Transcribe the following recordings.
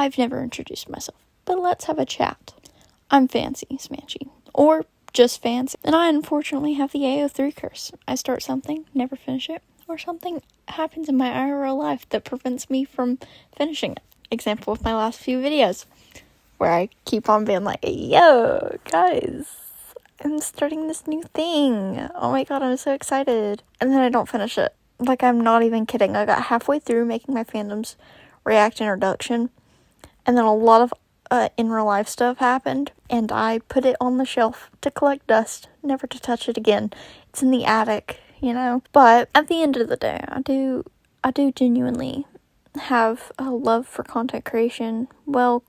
I've never introduced myself, but let's have a chat. I'm Fancy Smanchy, or just Fancy, and I unfortunately have the AO3 curse. I start something, never finish it, or something happens in my IRL life that prevents me from finishing it. Example with my last few videos, where I keep on being like, yo, guys, I'm starting this new thing. Oh my god, I'm so excited. And then I don't finish it. Like, I'm not even kidding. I got halfway through making my fandoms react introduction, and then a lot of in real life stuff happened, and I put it on the shelf to collect dust, never to touch it again. It's in the attic, you know. But at the end of the day, I do genuinely have a love for content creation. Well,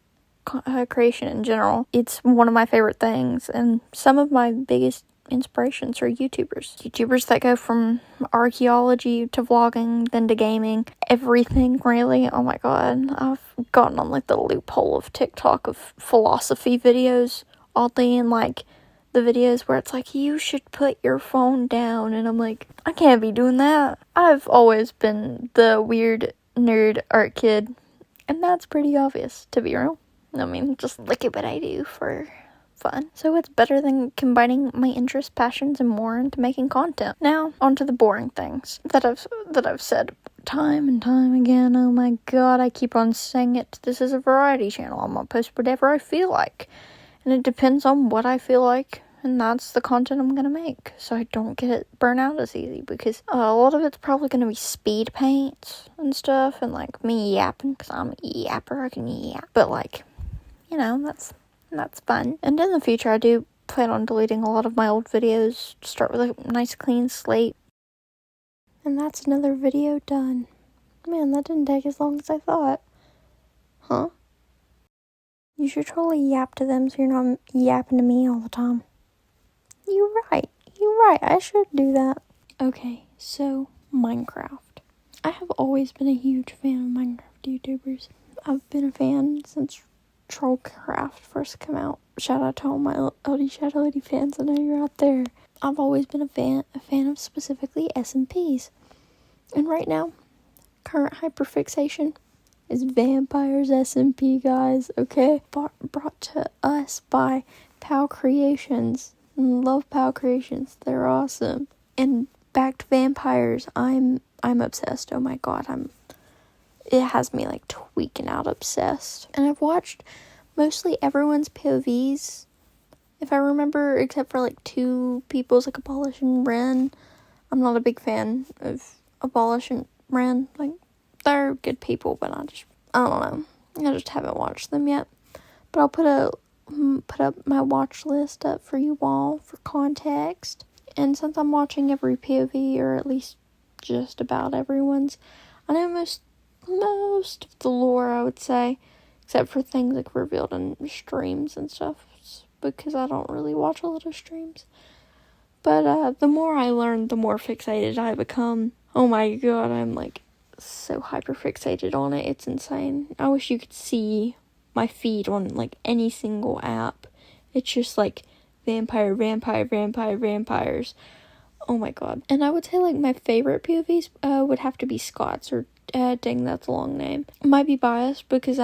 creation in general. It's one of my favorite things, and some of my biggest inspirations are YouTubers that go from archaeology to vlogging, then to gaming, everything really. Oh my god, I've gotten on like the loophole of TikTok of philosophy videos, oddly, and like the videos where it's like, you should put your phone down, and I'm like, I can't be doing that. I've always been the weird nerd art kid, and that's pretty obvious, to be real. I mean, just look at what I do for fun. So it's better than combining my interests, passions, and more into making content. Now, onto the boring things that I've said time and time again. Oh my god, I keep on saying it. This is a variety channel. I'm gonna post whatever I feel like. And it depends on what I feel like, and that's the content I'm gonna make. So I don't get burnt out as easy, because a lot of it's probably gonna be speed paints and stuff, and like me yapping, because I'm a yapper, I can yap. But like, you know, that's fun. And in the future, I do plan on deleting a lot of my old videos, start with a nice clean slate. And that's another video done. Man, that didn't take as long as I thought. Huh? You should totally yap to them so you're not yapping to me all the time. You're right. I should do that. Okay, so Minecraft. I have always been a huge fan of Minecraft YouTubers. I've been a fan since Trollcraft first came out. Shout out to all my LD Shadow Lady fans. I know you're out there. I've always been a fan of specifically SMPs. And right now, current hyperfixation is Vampires SMP, guys, okay? Brought to us by POW Creations. Love POW Creations. They're awesome. And back to Vampires, I'm obsessed. Oh my god, it has me like tweaking out obsessed. And I've watched mostly everyone's POVs, if I remember, except for like two people's, like Abolish and Ren. I'm not a big fan of Abolish and Ren. Like, they're good people, but I don't know. I just haven't watched them yet. But I'll put up my watch list up for you all for context. And since I'm watching every POV, or at least just about everyone's, I know most of the lore, I would say, except for things like revealed in streams and stuff, because I don't really watch a lot of streams. But the more I learn, the more fixated I become. Oh my god, I'm like so hyper fixated on it. It's insane. I wish you could see my feed on like any single app. It's just like vampires. Oh my god. And I would say like my favorite POVs would have to be Scott's, or dang, that's a long name. Might be biased because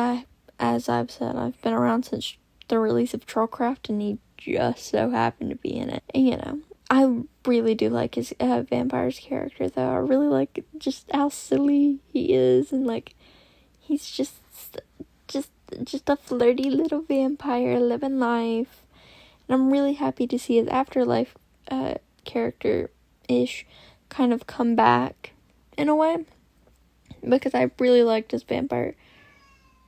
as I've said, I've been around since the release of Trollcraft, and he just so happened to be in it. And, you know, I really do like his Vampire's character, though. I really like just how silly he is, and like he's just a flirty little vampire living life. And I'm really happy to see his Afterlife character-ish kind of come back in a way, because I really liked his vampire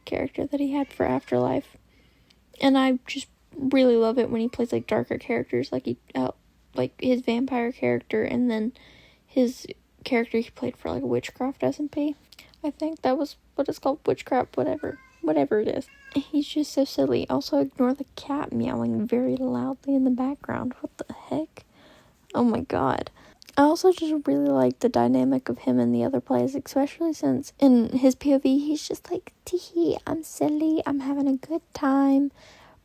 character that he had for Afterlife. And I just really love it when he plays like darker characters, like like his vampire character, and then his character he played for like Witchcraft SMP. I think that was what it's called, Witchcraft, whatever it is. He's just so silly. Also, ignore the cat meowing very loudly in the background. What the heck? Oh my god. I also just really like the dynamic of him and the other players, especially since in his POV, he's just like, tee, I'm silly, I'm having a good time.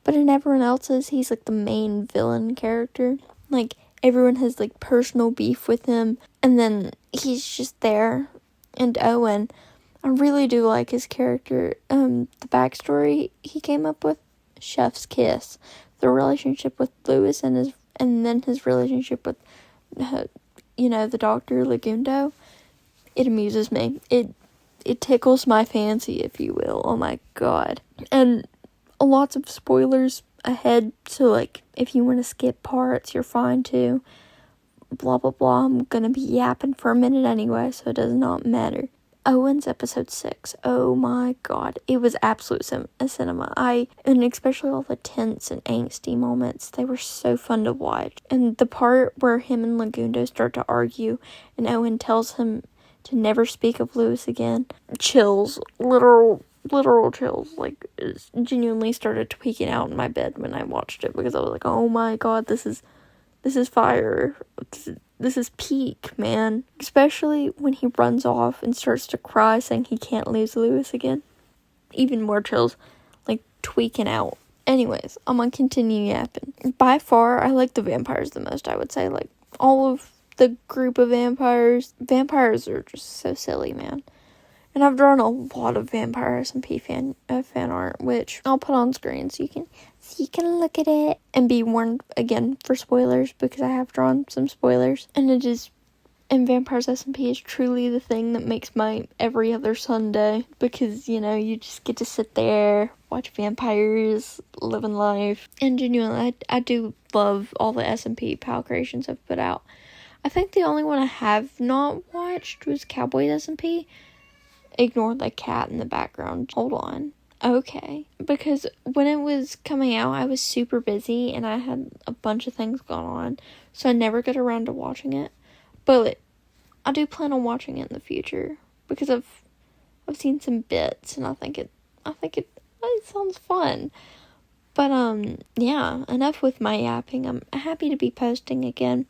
But in everyone else's, he's like the main villain character. Like, everyone has like personal beef with him, and then he's just there. And Owen, I really do like his character. The backstory he came up with, chef's kiss. The relationship with Lewis and then his relationship with, the Dr. Lagundo. It amuses me. It tickles my fancy, if you will. Oh my god. And lots of spoilers ahead, so like if you want to skip parts, you're fine too. Blah blah blah. I'm gonna be yapping for a minute anyway, so it does not matter. Owen's episode 6. Oh my god. It was absolute cinema. And especially all the tense and angsty moments, they were so fun to watch. And the part where him and Lagundo start to argue and Owen tells him to never speak of Lewis again. Chills. Literal chills. Like, genuinely started tweaking out in my bed when I watched it, because I was like, oh my god, this is fire. This is peak, man. Especially when he runs off and starts to cry, saying he can't lose Lewis again. Even more chills. Like, tweaking out. Anyways, I'm gonna continue yapping. By far, I like the vampires the most, I would say. Like, all of the group of vampires are just so silly, man. And I've drawn a lot of Vampire SMP fan art, which I'll put on screen so you can look at it and be warned again for spoilers, because I have drawn some spoilers. And Vampires SMP is truly the thing that makes my every other Sunday, because, you just get to sit there, watch vampires, living life. And genuinely, I do love all the SMP PAL creations I've put out. I think the only one I have not watched was Cowboys SMP. Ignore the cat in the background. Hold on. Okay. Because when it was coming out, I was super busy and I had a bunch of things going on, so I never got around to watching it. But I do plan on watching it in the future, because I've seen some bits and I think it sounds fun. But yeah, enough with my yapping. I'm happy to be posting again.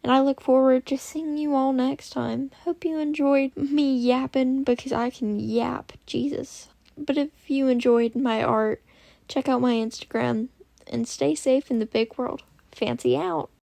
And I look forward to seeing you all next time. Hope you enjoyed me yapping, because I can yap. Jesus. But if you enjoyed my art, check out my Instagram. And stay safe in the big world. Fancy out.